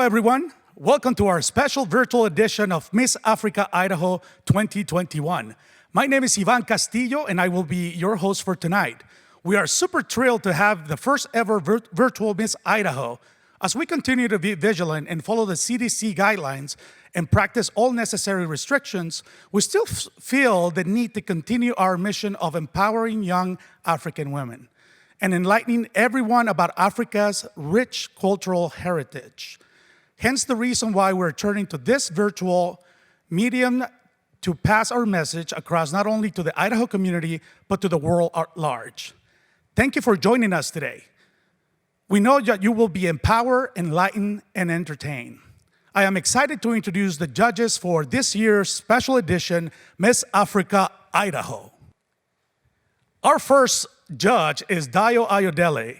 everyone. Welcome to our special virtual edition of Miss Africa Idaho 2021. My name is Ivan Castillo, and I will be your host for tonight. We are super thrilled to have the first ever virtual Miss Idaho. As we continue to be vigilant and follow the CDC guidelines and practice all necessary restrictions, we still feel the need to continue our mission of empowering young African women and enlightening everyone about Africa's rich cultural heritage. Hence the reason why we're turning to this virtual medium to pass our message across not only to the Idaho community, but to the world at large. Thank you for joining us today. We know that you will be empowered, enlightened, and entertained. I am excited to introduce the judges for this year's special edition, Miss Africa Idaho. Our first judge is Dio Ayodele.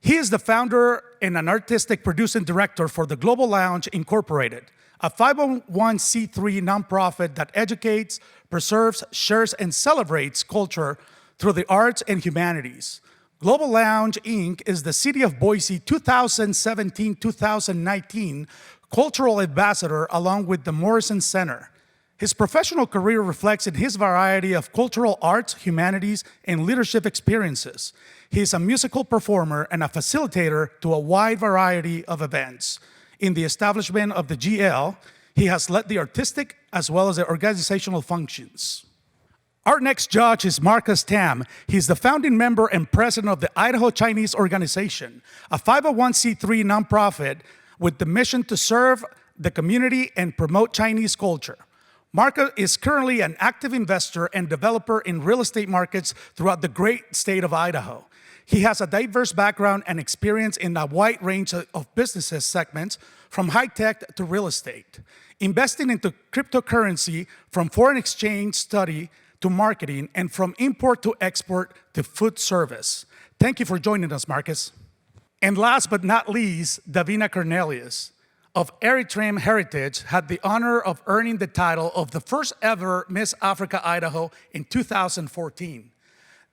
He is the founder and an artistic producing director for the Global Lounge Incorporated, a 501c3 nonprofit that educates, preserves, shares, and celebrates culture through the arts and humanities. Global Lounge, Inc. is the City of Boise 2017-2019 Cultural Ambassador along with the Morrison Center. His professional career reflects in his variety of cultural arts, humanities, and leadership experiences. He is a musical performer and a facilitator to a wide variety of events. In the establishment of the GL, he has led the artistic as well as the organizational functions. Our next judge is Marcus Tam. He's the founding member and president of the Idaho Chinese Organization, a 501c3 nonprofit with the mission to serve the community and promote Chinese culture. Marcus is currently an active investor and developer in real estate markets throughout the great state of Idaho. He has a diverse background and experience in a wide range of business segments, from high-tech to real estate, investing into cryptocurrency, from foreign exchange study to marketing, and from import to export to food service. Thank you for joining us, Marcus. And last but not least, Davina Cornelius of Eritrean heritage had the honor of earning the title of the first ever Miss Africa Idaho in 2014.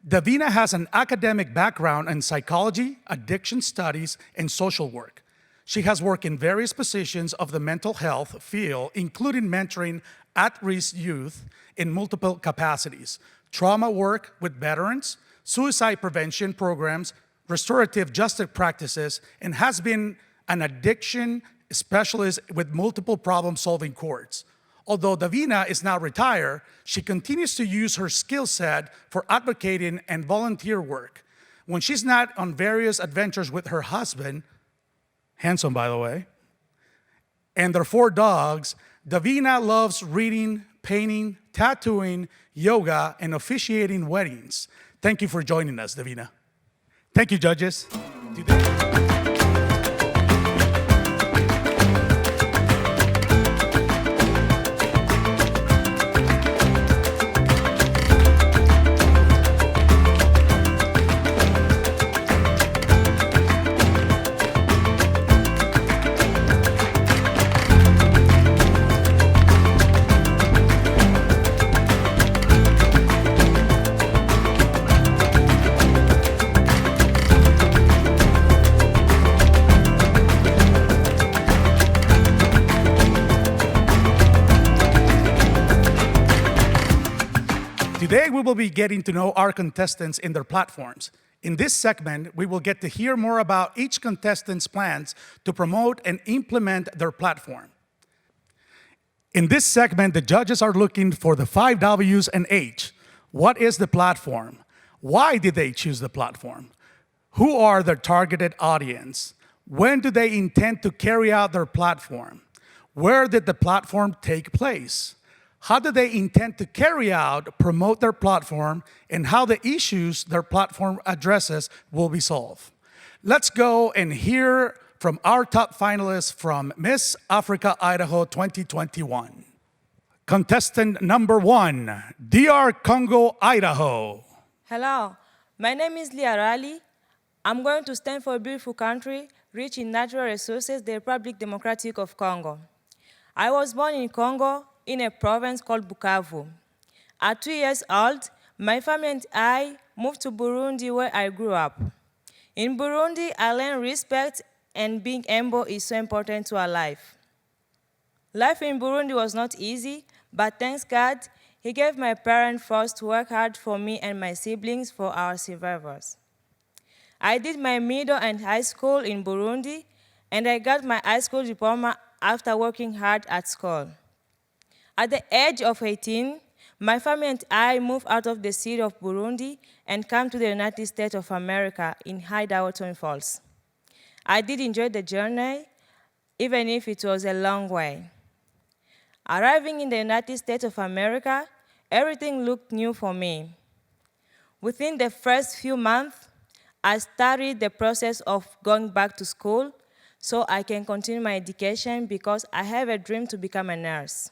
Davina has an academic background in psychology, addiction studies, and social work. She has worked in various positions of the mental health field, including mentoring at-risk youth in multiple capacities, trauma work with veterans, suicide prevention programs, restorative justice practices, and has been an addiction specialist with multiple problem-solving courts. Although Davina is now retired, she continues to use her skill set for advocating and volunteer work. When she's not on various adventures with her husband, handsome by the way, and their 4 dogs, Davina loves reading, painting, tattooing, yoga, and officiating weddings. Thank you for joining us, Davina. Thank you, judges. Today, we will be getting to know our contestants and their platforms. In this segment, we will get to hear more about each contestant's plans to promote and implement their platform. In this segment, the judges are looking for the 5 W's and H. What is the platform? Why did they choose the platform? Who are their targeted audience? When do they intend to carry out their platform? Where did the platform take place? How do they intend to carry out, promote their platform, and how the issues their platform addresses will be solved? Let's go and hear from our top finalists from Miss Africa Idaho 2021. Contestant number 1, DR Congo Idaho. Hello, my name is Lia Rally. I'm going to stand for a beautiful country, rich in natural resources, the Republic Democratic of Congo. I was born in Congo, in a province called Bukavu. At 2 years old, my family and I moved to Burundi where I grew up. In Burundi, I learned respect and being able is so important to our life. Life in Burundi was not easy, but thanks God, He gave my parents force to work hard for me and my siblings for our survivors. I did my middle and high school in Burundi, and I got my high school diploma after working hard at school. At the age of 18, my family and I moved out of the city of Burundi and came to the United States of America in Idaho Twin Falls. I did enjoy the journey, even if it was a long way. Arriving in the United States of America, everything looked new for me. Within the first few months, I started the process of going back to school so I can continue my education because I have a dream to become a nurse.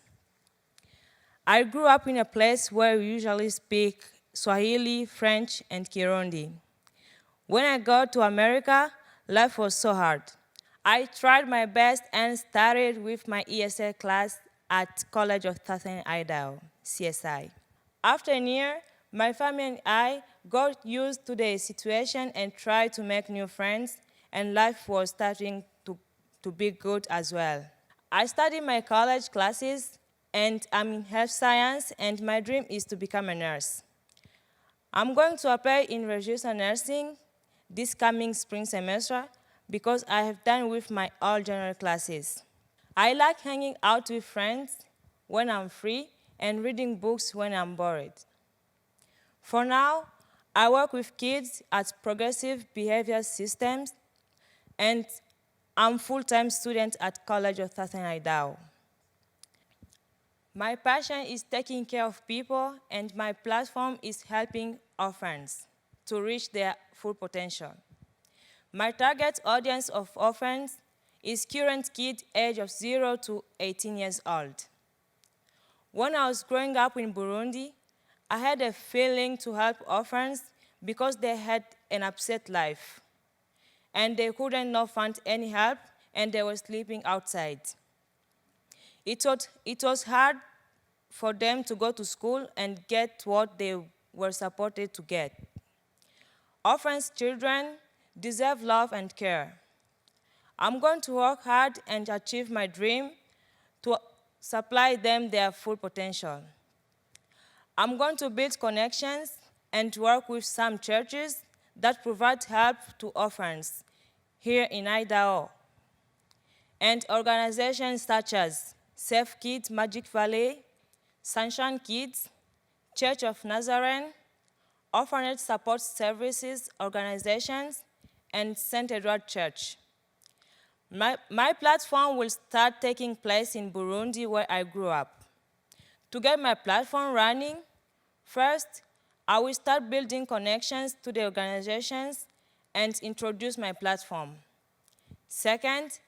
I grew up in a place where we usually speak Swahili, French, and Kirundi. When I got to America, life was so hard. I tried my best and started with my ESL class at College of Southern Idaho, CSI. After a year, my family and I got used to the situation and tried to make new friends, and life was starting to be good as well. I studied my college classes, and I'm in health science, and my dream is to become a nurse. I'm going to apply in registered nursing this coming spring semester because I have done with my all general classes. I like hanging out with friends when I'm free and reading books when I'm bored. For now, I work with kids at Progressive Behavior Systems, and I'm a full-time student at College of Southern Idaho. My passion is taking care of people, and my platform is helping orphans to reach their full potential. My target audience of orphans is current kids age of 0 to 18 years old. When I was growing up in Burundi, I had a feeling to help orphans because they had an upset life, and they couldn't not find any help, and they were sleeping outside. It was hard for them to go to school and get what they were supposed to get. Orphans' children deserve love and care. I'm going to work hard and achieve my dream to supply them their full potential. I'm going to build connections and work with some churches that provide help to orphans here in Idaho, and organizations such as Safe Kids Magic Valley, Sunshine Kids, Church of Nazarene, Orphanage Support Services Organizations, and St. Edward Church. My platform will start taking place in Burundi, where I grew up. To get my platform running, first, I will start building connections to the organizations and introduce my platform. Second,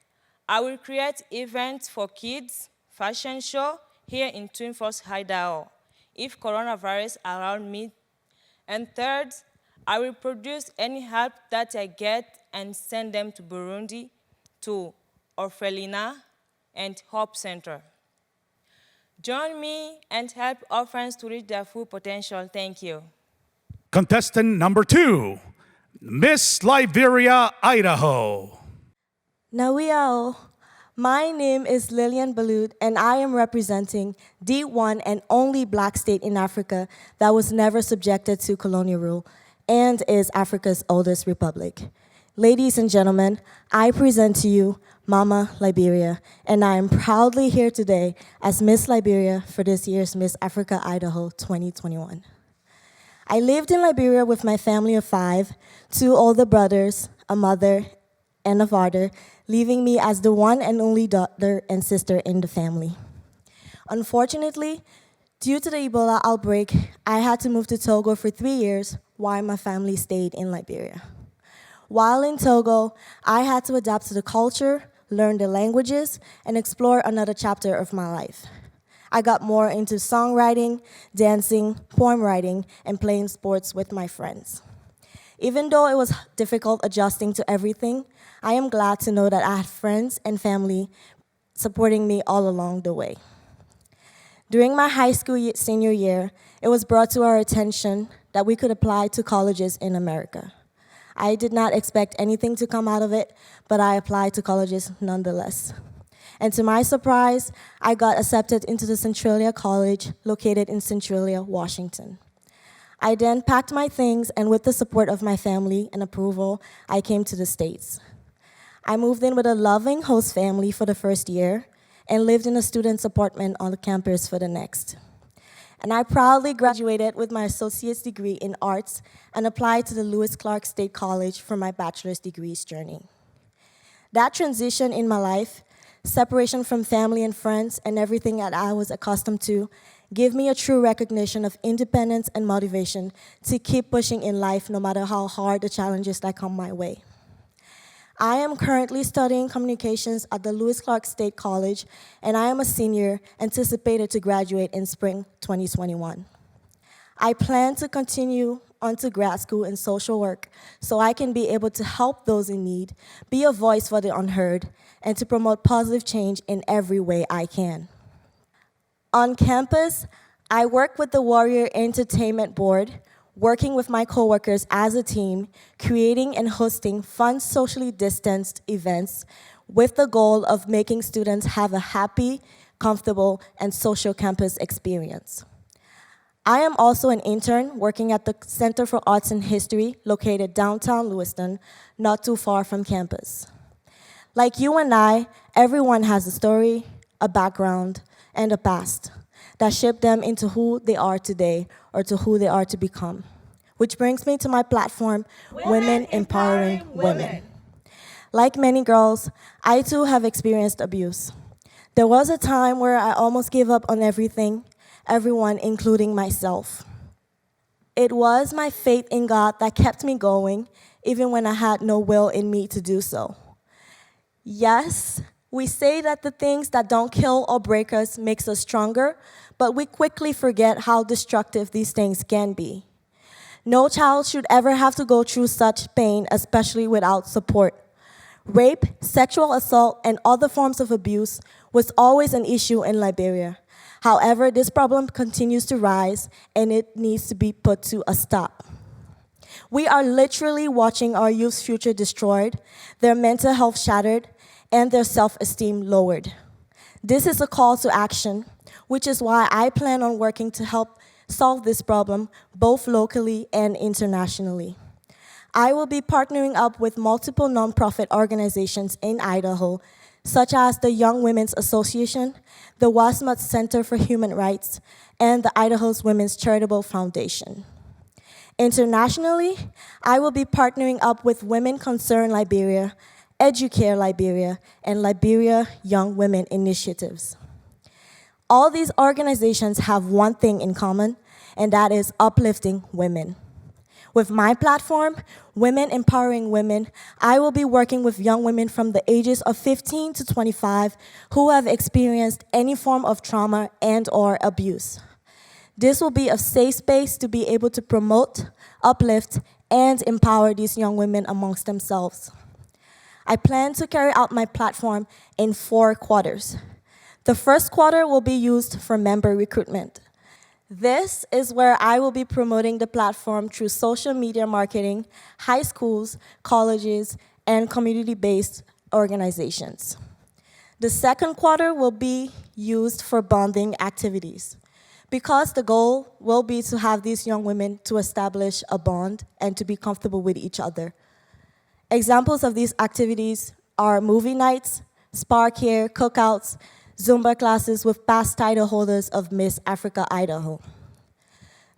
I will create events for kids, fashion show here in Twin Falls, Idaho, if coronavirus allows me. And third, I will produce any help that I get and send them to Burundi, to Orphelina and Hope Center. Join me and help orphans to reach their full potential. Thank you. Contestant number 2, Miss Liberia, Idaho. Nawiao, my name is Lillian Balut, and I am representing the one and only black state in Africa that was never subjected to colonial rule and is Africa's oldest republic. Ladies and gentlemen, I present to you Mama Liberia, and I am proudly here today as Miss Liberia for this year's Miss Africa Idaho 2021. I lived in Liberia with my family of 5, 2 older brothers, a mother, and a father, leaving me as the one and only daughter and sister in the family. Unfortunately, due to the Ebola outbreak, I had to move to Togo for 3 years while my family stayed in Liberia. While in Togo, I had to adapt to the culture, learn the languages, and explore another chapter of my life. I got more into songwriting, dancing, poem writing, and playing sports with my friends. Even though it was difficult adjusting to everything, I am glad to know that I had friends and family supporting me all along the way. During my high school senior year, it was brought to our attention that we could apply to colleges in America. I did not expect anything to come out of it, but I applied to colleges nonetheless. And to my surprise, I got accepted into the Centralia College, located in Centralia, Washington. I then packed my things, and with the support of my family and approval, I came to the States. I moved in with a loving host family for the first year and lived in a student's apartment on the campus for the next. And I proudly graduated with my associate's degree in arts and applied to the Lewis Clark State College for my bachelor's degrees journey. That transition in my life, separation from family and friends and everything that I was accustomed to, gave me a true recognition of independence and motivation to keep pushing in life no matter how hard the challenges that come my way. I am currently studying communications at the Lewis Clark State College, and I am a senior anticipated to graduate in spring 2021. I plan to continue on to grad school in social work so I can be able to help those in need, be a voice for the unheard, and to promote positive change in every way I can. On campus, I work with the Warrior Entertainment Board, working with my coworkers as a team, creating and hosting fun, socially distanced events with the goal of making students have a happy, comfortable, and social campus experience. I am also an intern working at the Center for Arts and History, located downtown Lewiston, not too far from campus. Like you and I, everyone has a story, a background, and a past that shaped them into who they are today or to who they are to become. Which brings me to my platform, Women Empowering Women. Like many girls, I too have experienced abuse. There was a time where I almost gave up on everything, everyone, including myself. It was my faith in God that kept me going, even when I had no will in me to do so. Yes, we say that the things that don't kill or break us makes us stronger, but we quickly forget how destructive these things can be. No child should ever have to go through such pain, especially without support. Rape, sexual assault, and other forms of abuse was always an issue in Liberia. However, this problem continues to rise, and it needs to be put to a stop. We are literally watching our youth's future destroyed, their mental health shattered, and their self-esteem lowered. This is a call to action, which is why I plan on working to help solve this problem both locally and internationally. I will be partnering up with multiple nonprofit organizations in Idaho, such as the Young Women's Association, the Wasmut Center for Human Rights, and the Idaho's Women's Charitable Foundation. Internationally, I will be partnering up with Women Concern Liberia, Educare Liberia, and Liberia Young Women Initiatives. All these organizations have one thing in common, and that is uplifting women. With my platform, Women Empowering Women, I will be working with young women from the ages of 15 to 25 who have experienced any form of trauma and/or abuse. This will be a safe space to be able to promote, uplift, and empower these young women amongst themselves. I plan to carry out my platform in 4 quarters. The first quarter will be used for member recruitment. This is where I will be promoting the platform through social media marketing, high schools, colleges, and community-based organizations. The second quarter will be used for bonding activities, because the goal will be to have these young women to establish a bond and to be comfortable with each other. Examples of these activities are movie nights, spa care, cookouts, Zumba classes with past title holders of Miss Africa Idaho.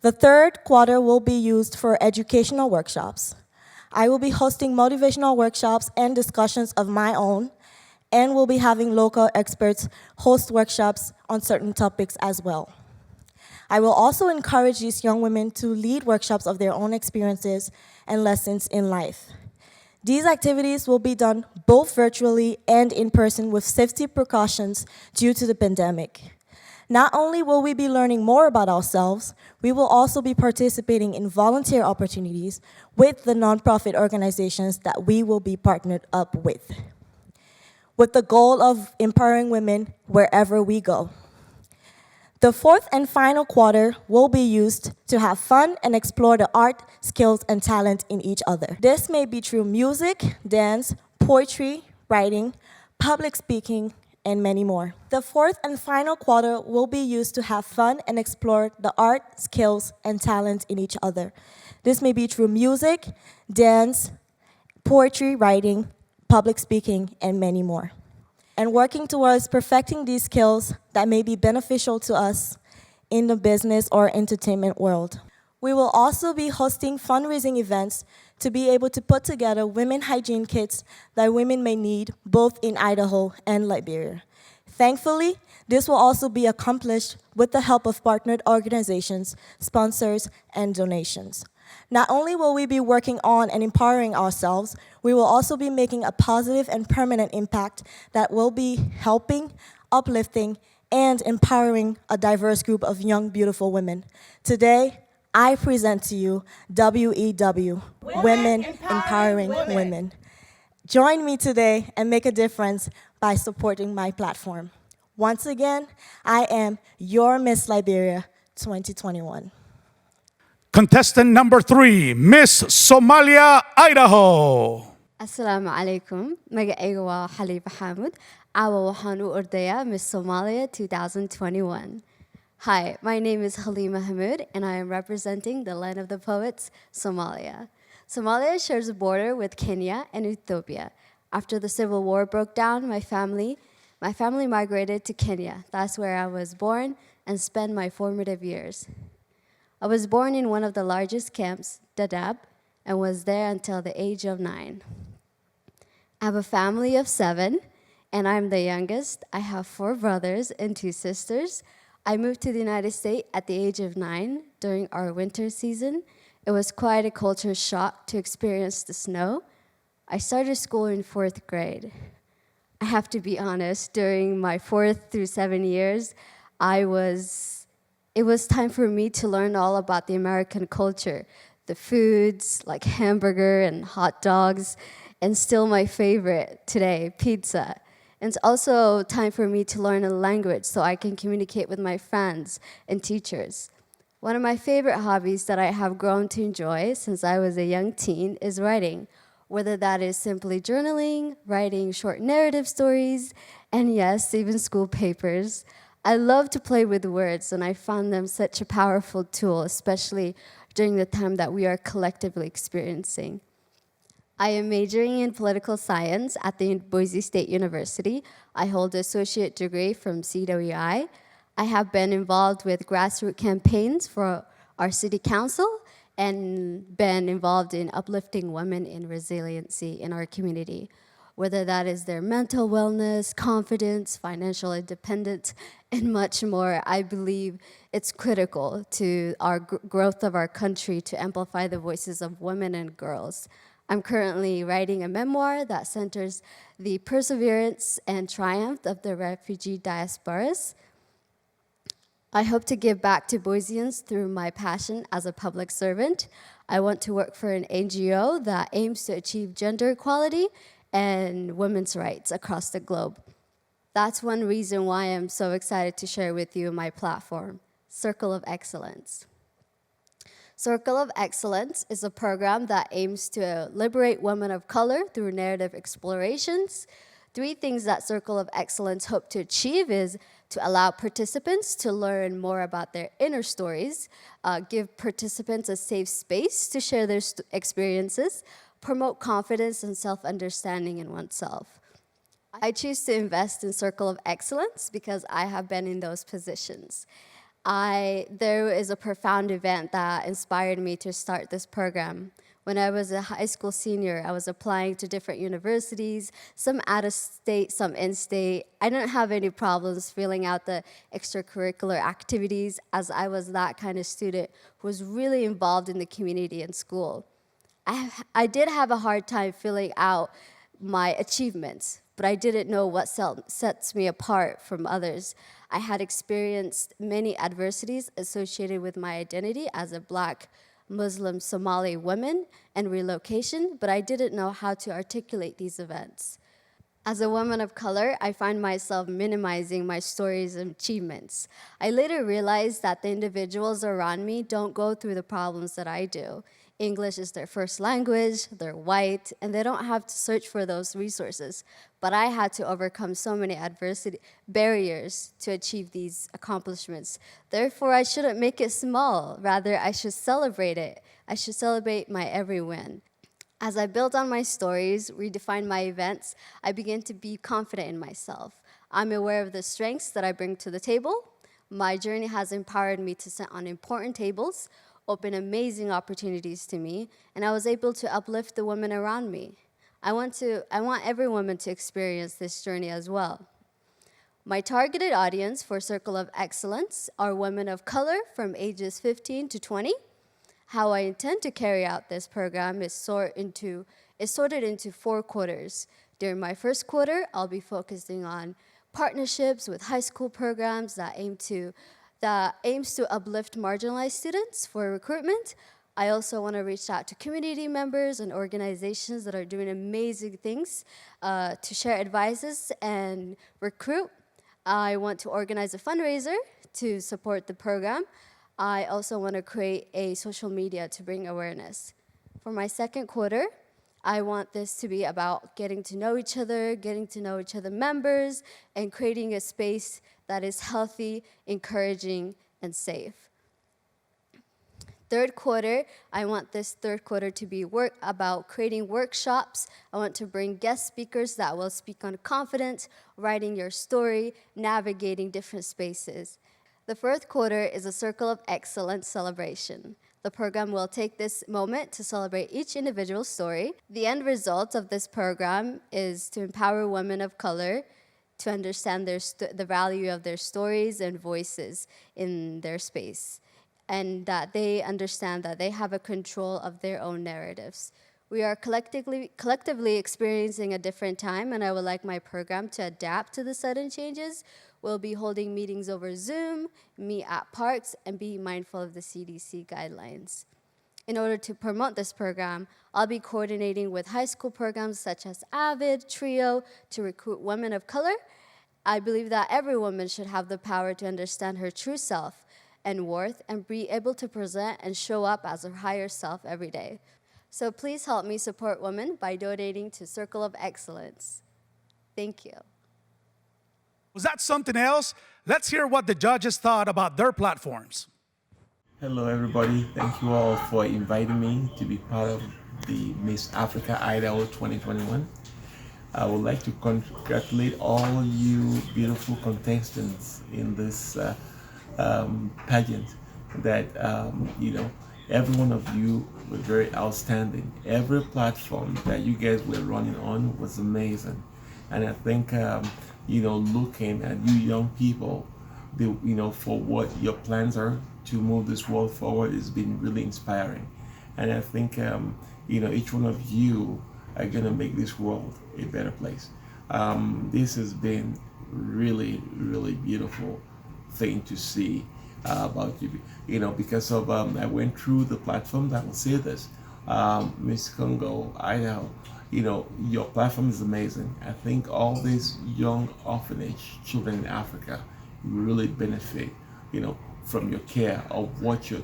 The third quarter will be used for educational workshops. I will be hosting motivational workshops and discussions of my own, and will be having local experts host workshops on certain topics as well. I will also encourage these young women to lead workshops of their own experiences and lessons in life. These activities will be done both virtually and in person with safety precautions due to the pandemic. Not only will we be learning more about ourselves, we will also be participating in volunteer opportunities with the nonprofit organizations that we will be partnered up with the goal of empowering women wherever we go. The fourth and final quarter will be used to have fun and explore the art, skills, and talent in each other. This may be through music, dance, poetry, writing, public speaking, and many more. The fourth and final quarter will be used to have fun and explore the art, skills, and talent in each other. This may be through music, dance, poetry, writing, public speaking, and many more. And working towards perfecting these skills that may be beneficial to us in the business or entertainment world. We will also be hosting fundraising events to be able to put together women hygiene kits that women may need both in Idaho and Liberia. Thankfully, this will also be accomplished with the help of partnered organizations, sponsors, and donations. Not only will we be working on and empowering ourselves, we will also be making a positive and permanent impact that will be helping, uplifting, and empowering a diverse group of young, beautiful women. Today, I present to you WEW, Women Empowering Women. Join me today and make a difference by supporting my platform. Once again, I am your Miss Liberia 2021. Contestant number 3, Miss Somalia, Idaho. Assalamu alaikum. Magacayga waa Xaliifa Xaamud. Caawa waxaan u ordayaa Miss Somalia 2021. Hi, my name is Halima Hamoud, and I am representing the land of the poets, Somalia. Somalia shares a border with Kenya and Ethiopia. After the civil war broke down, my family migrated to Kenya. That's where I was born and spent my formative years. I was born in one of the largest camps, Dadaab, and was there until the age of 9. I have a family of 7, and I'm the youngest. I have 4 brothers and 2 sisters. I moved to the United States at the age of 9 during our winter season. It was quite a culture shock to experience the snow. I started school in 4th grade. I have to be honest, during my 4th through 7 years, it was time for me to learn all about the American culture, the foods like hamburger and hot dogs, and still my favorite today, pizza. And it's also time for me to learn a language so I can communicate with my friends and teachers. One of my favorite hobbies that I have grown to enjoy since I was a young teen is writing, whether that is simply journaling, writing short narrative stories, and yes, even school papers. I love to play with words, and I found them such a powerful tool, especially during the time that we are collectively experiencing. I am majoring in political science at the Boise State University. I hold an associate degree from CWI. I have been involved with grassroots campaigns for our city council and been involved in uplifting women in resiliency in our community, whether that is their mental wellness, confidence, financial independence, and much more. I believe it's critical to our growth of our country to amplify the voices of women and girls. I'm currently writing a memoir that centers the perseverance and triumph of the refugee diasporas. I hope to give back to Boiseans through my passion as a public servant. I want to work for an NGO that aims to achieve gender equality and women's rights across the globe. That's one reason why I'm so excited to share with you my platform, Circle of Excellence. Circle of Excellence is a program that aims to liberate women of color through narrative explorations. 3 things that Circle of Excellence hope to achieve is to allow participants to learn more about their inner stories, give participants a safe space to share their experiences, promote confidence and self-understanding in oneself. I choose to invest in Circle of Excellence because I have been in those positions. There is a profound event that inspired me to start this program. When I was a high school senior, I was applying to different universities, some out of state, some in-state. I didn't have any problems filling out the extracurricular activities as I was that kind of student who was really involved in the community and school. I did have a hard time filling out my achievements, but I didn't know what sets me apart from others. I had experienced many adversities associated with my identity as a Black Muslim Somali woman and relocation, but I didn't know how to articulate these events. As a woman of color, I find myself minimizing my stories and achievements. I later realized that the individuals around me don't go through the problems that I do. English is their first language, they're white, and they don't have to search for those resources. But I had to overcome so many adversity barriers to achieve these accomplishments. Therefore, I shouldn't make it small. Rather, I should celebrate it. I should celebrate my every win. As I built on my stories, redefined my events, I began to be confident in myself. I'm aware of the strengths that I bring to the table. My journey has empowered me to sit on important tables, open amazing opportunities to me, and I was able to uplift the women around me. I want every woman to experience this journey as well. My targeted audience for Circle of Excellence are women of color from ages 15 to 20. How I intend to carry out this program is sorted into 4 quarters. During my first quarter, I'll be focusing on partnerships with high school programs that aims to uplift marginalized students for recruitment. I also want to reach out to community members and organizations that are doing amazing things to share advices and recruit. I want to organize a fundraiser to support the program. I also want to create a social media to bring awareness. For my second quarter, I want this to be about getting to know each other members, and creating a space that is healthy, encouraging, and safe. Third quarter, I want this third quarter to be about creating workshops. I want to bring guest speakers that will speak on confidence, writing your story, navigating different spaces. The fourth quarter is a Circle of Excellence celebration. The program will take this moment to celebrate each individual's story. The end result of this program is to empower women of color to understand the value of their stories and voices in their space, and that they understand that they have a control of their own narratives. We are collectively experiencing a different time, and I would like my program to adapt to the sudden changes. We'll be holding meetings over Zoom, meet at parks, and be mindful of the CDC guidelines. In order to promote this program, I'll be coordinating with high school programs such as AVID, TRIO, to recruit women of color. I believe that every woman should have the power to understand her true self and worth and be able to present and show up as her higher self every day. So please help me support women by donating to Circle of Excellence. Thank you. Was that something else? Let's hear what the judges thought about their platforms. Hello, everybody. Thank you all for inviting me to be part of the Miss Africa Idaho 2021. I would like to congratulate all you beautiful contestants in this pageant. That every one of you were very outstanding. Every platform that you guys were running on was amazing, and I think looking at you young people, for what your plans are to move this world forward has been really inspiring, and I think each one of you are gonna make this world a better place. This has been really, really beautiful thing to see about you, because of I went through the platform that will say this, Miss Congo Idaho. Your platform is amazing. I think all these young orphanage children in Africa really benefit, from your care of what you're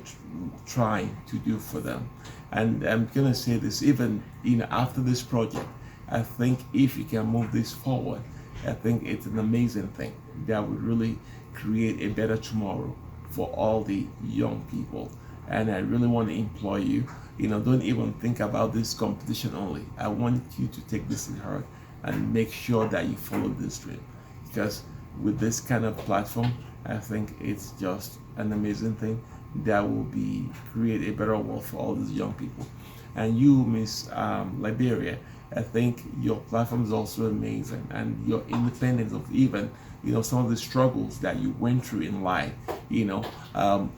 trying to do for them. And I'm gonna say this, even after this project, I think if you can move this forward, I think it's an amazing thing that would really create a better tomorrow for all the young people. And I really want to implore you, don't even think about this competition only. I want you to take this in heart and make sure that you follow this dream. Because with this kind of platform, I think it's just an amazing thing that will create a better world for all these young people. And you, Miss Liberia, I think your platform is also amazing, and your independence of even some of the struggles that you went through in life,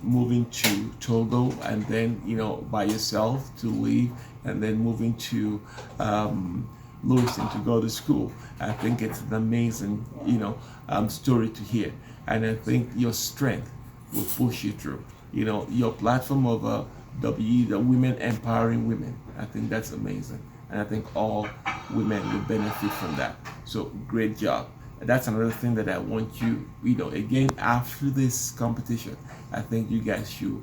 moving to Togo and then by yourself to leave, and then moving to Lewiston to go to school. I think it's an amazing story to hear, and I think your strength will push you through. Your platform of the women empowering women, I think that's amazing, and I think all women will benefit from that. So great job. That's another thing that I want you, again, after this competition, I think you guys should,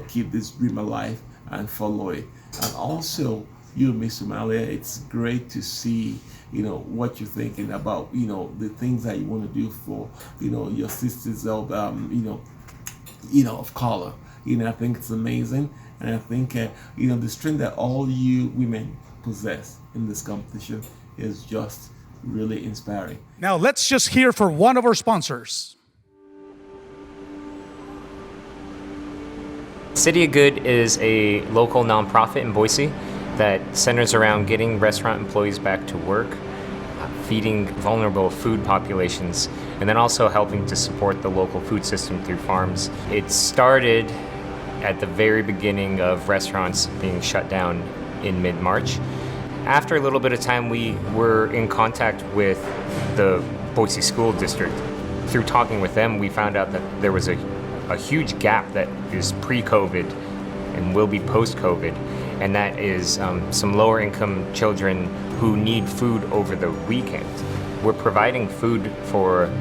keep this dream alive and follow it. And also, you, Miss Somalia, it's great to see, what you're thinking about, the things that you want to do for, your sisters of, of color. I think it's amazing. And I think, the strength that all you women possess in this competition is just really inspiring. Now let's just hear for one of our sponsors. City of Good is a local nonprofit in Boise that centers around getting restaurant employees back to work, feeding vulnerable food populations, and then also helping to support the local food system through farms. It started at the very beginning of restaurants being shut down in mid-March. After a little bit of time, we were in contact with the Boise School District. Through talking with them, we found out that there was a huge gap that is pre-COVID and will be post-COVID, and that is some lower income children who need food over the weekend. We're providing food for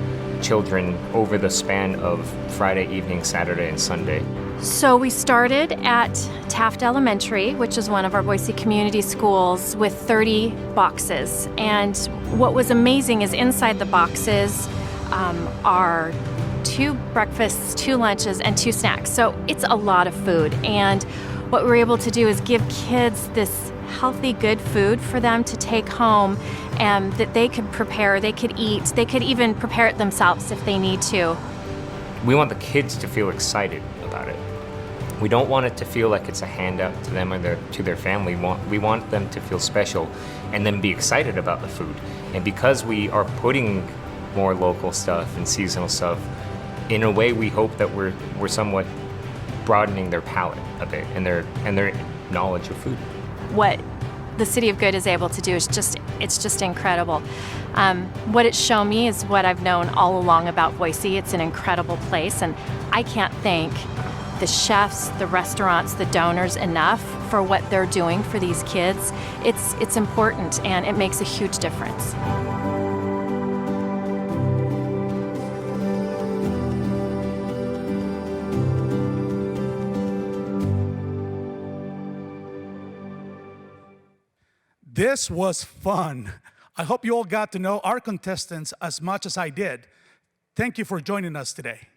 children over the span of Friday evening, Saturday, and Sunday. So we started at Taft Elementary, which is one of our Boise community schools, with 30 boxes. And what was amazing is inside the boxes are 2 breakfasts, 2 lunches, and 2 snacks. So it's a lot of food. And what we're able to do is give kids this healthy, good food for them to take home and that they could prepare, they could eat, they could even prepare it themselves if they need to. We want the kids to feel excited about it. We don't want it to feel like it's a handout to them or to their family. We want them to feel special and then be excited about the food. And because we are putting more local stuff and seasonal stuff, in a way we hope that we're somewhat broadening their palate a bit and their knowledge of food. What the City of Good is able to do is it's just incredible. What it's shown me is what I've known all along about Boise. It's an incredible place, and I can't thank the chefs, the restaurants, the donors enough for what they're doing for these kids. It's important, and it makes a huge difference. This was fun. I hope you all got to know our contestants as much as I did. Thank you for joining us today.